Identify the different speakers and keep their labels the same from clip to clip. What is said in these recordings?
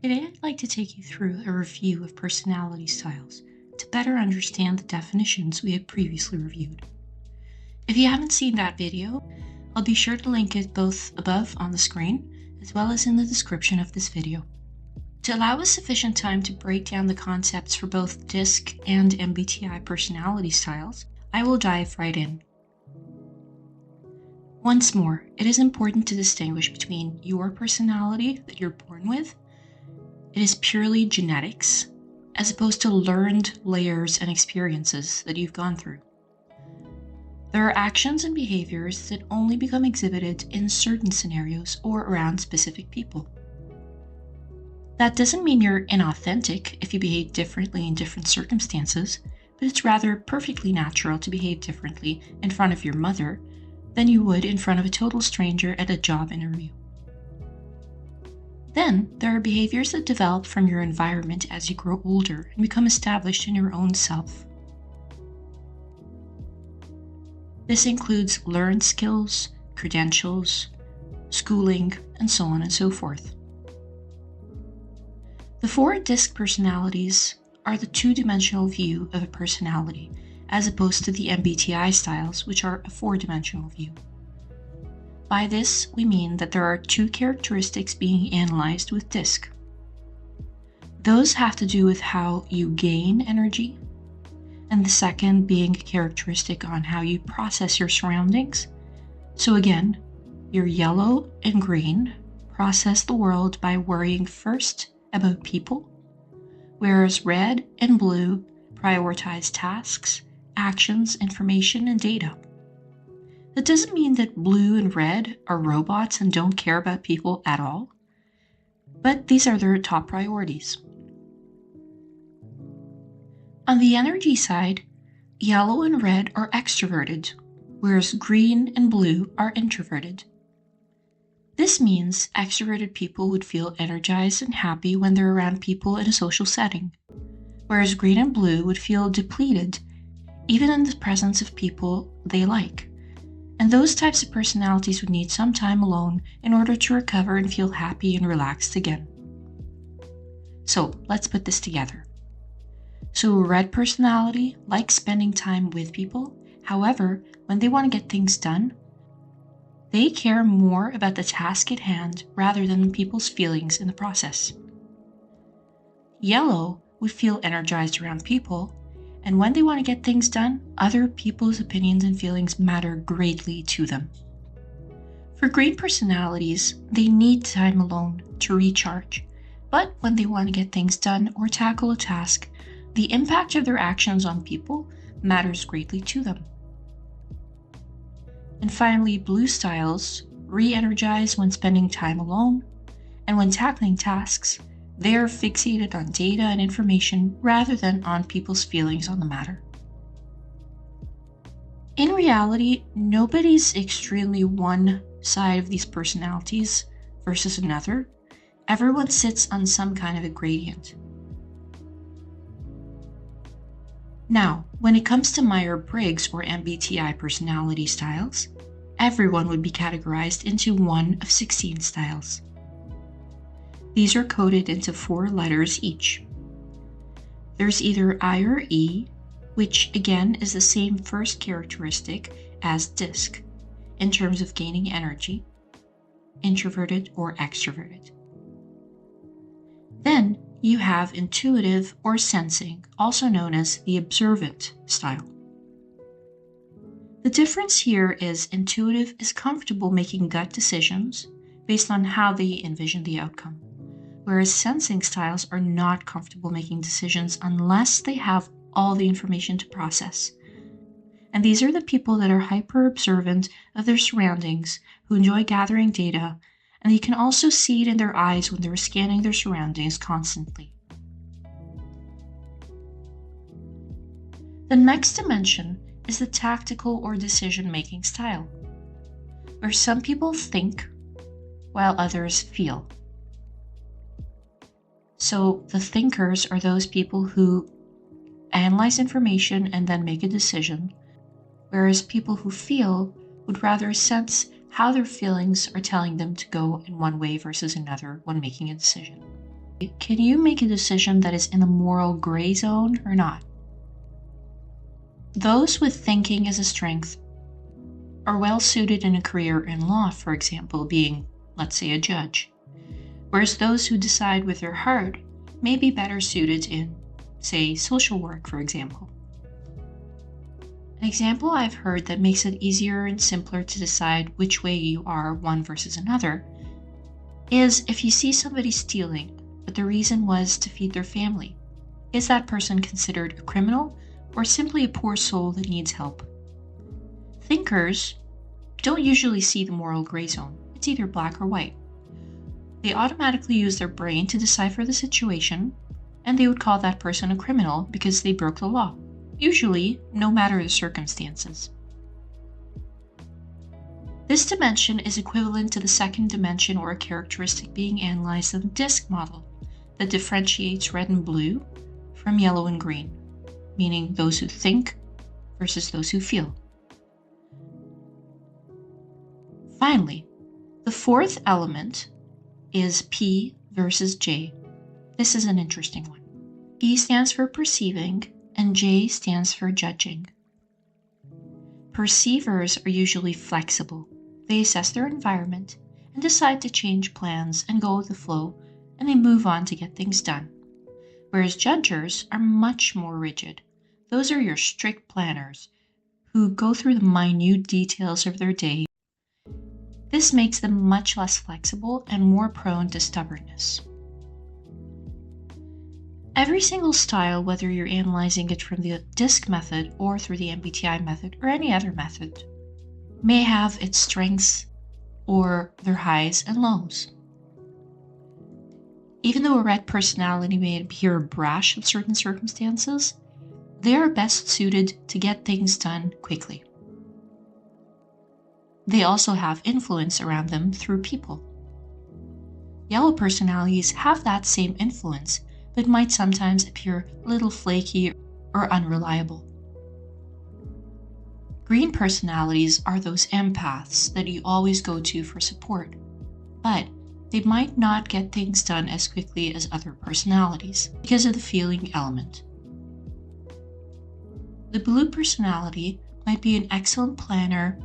Speaker 1: Today, I'd like to take you through a review of personality styles to better understand the definitions we had previously reviewed. If you haven't seen that video, I'll be sure to link it both above on the screen as well as in the description of this video. To allow us sufficient time to break down the concepts for both DISC and MBTI personality styles, I will dive right in. Once more, it is important to distinguish between your personality that you're born with. It is purely genetics, as opposed to learned layers and experiences that you've gone through. There are actions and behaviors that only become exhibited in certain scenarios or around specific people. That doesn't mean you're inauthentic if you behave differently in different circumstances, but it's rather perfectly natural to behave differently in front of your mother than you would in front of a total stranger at a job interview. Then, there are behaviors that develop from your environment as you grow older and become established in your own self. This includes learned skills, credentials, schooling, and so on and so forth. The 4 DISC personalities are the two-dimensional view of a personality, as opposed to the MBTI styles, which are a 4-dimensional view. By this, we mean that there are 2 characteristics being analyzed with DISC. Those have to do with how you gain energy, and the second being a characteristic on how you process your surroundings. So again, your yellow and green process the world by worrying first about people, whereas red and blue prioritize tasks, actions, information, and data. That doesn't mean that blue and red are robots and don't care about people at all, but these are their top priorities. On the energy side, yellow and red are extroverted, whereas green and blue are introverted. This means extroverted people would feel energized and happy when they're around people in a social setting, whereas green and blue would feel depleted even in the presence of people they like. And those types of personalities would need some time alone in order to recover and feel happy and relaxed again. So let's put this together. So a red personality likes spending time with people. However, when they want to get things done, they care more about the task at hand rather than people's feelings in the process. Yellow would feel energized around people, and when they want to get things done, other people's opinions and feelings matter greatly to them. For green personalities, they need time alone to recharge, but when they want to get things done or tackle a task, the impact of their actions on people matters greatly to them. And finally, blue styles re-energize when spending time alone, and when tackling tasks, they are fixated on data and information rather than on people's feelings on the matter. In reality, nobody's extremely one side of these personalities versus another. Everyone sits on some kind of a gradient. Now, when it comes to Myers-Briggs or MBTI personality styles, everyone would be categorized into one of 16 styles. These are coded into 4 letters each. There's either I or E, which again is the same first characteristic as DISC in terms of gaining energy, introverted or extroverted. Then you have intuitive or sensing, also known as the observant style. The difference here is intuitive is comfortable making gut decisions based on how they envision the outcome, whereas sensing styles are not comfortable making decisions unless they have all the information to process. And these are the people that are hyper-observant of their surroundings, who enjoy gathering data, and you can also see it in their eyes when they're scanning their surroundings constantly. The next dimension is the tactical or decision-making style, where some people think while others feel. So the thinkers are those people who analyze information and then make a decision, whereas people who feel would rather sense how their feelings are telling them to go in one way versus another when making a decision. can you make a decision that is in the moral gray zone or not? Those with thinking as a strength are well suited in a career in law, for example, being, let's say, a judge, whereas those who decide with their heart may be better suited in, say, social work, for example. An example I've heard that makes it easier and simpler to decide which way you are one versus another is if you see somebody stealing, but the reason was to feed their family. Is that person considered a criminal or simply a poor soul that needs help? Thinkers don't usually see the moral gray zone. It's either black or white. They automatically use their brain to decipher the situation, and they would call that person a criminal because they broke the law, usually no matter the circumstances. This dimension is equivalent to the second dimension or a characteristic being analyzed in the DISC model that differentiates red and blue from yellow and green, meaning those who think versus those who feel. Finally, the fourth element is P versus J. This is an interesting one. P stands for perceiving and J stands for judging. Perceivers are usually flexible. They assess their environment and decide to change plans and go with the flow, and they move on to get things done. Whereas judgers are much more rigid. Those are your strict planners who go through the minute details of their day. This makes them much less flexible and more prone to stubbornness. Every single style, whether you're analyzing it from the DISC method or through the MBTI method or any other method, may have its strengths or their highs and lows. Even though a red personality may appear brash in certain circumstances, they are best suited to get things done quickly. They also have influence around them through people. Yellow personalities have that same influence, but might sometimes appear a little flaky or unreliable. Green personalities are those empaths that you always go to for support, but they might not get things done as quickly as other personalities because of the feeling element. The blue personality might be an excellent planner,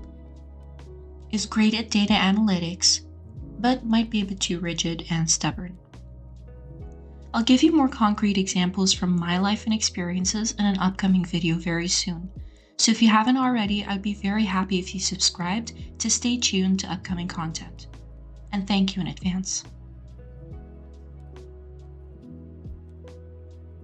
Speaker 1: is great at data analytics, but might be a bit too rigid and stubborn. I'll give you more concrete examples from my life and experiences in an upcoming video very soon. So if you haven't already, I'd be very happy if you subscribed to stay tuned to upcoming content. And thank you in advance.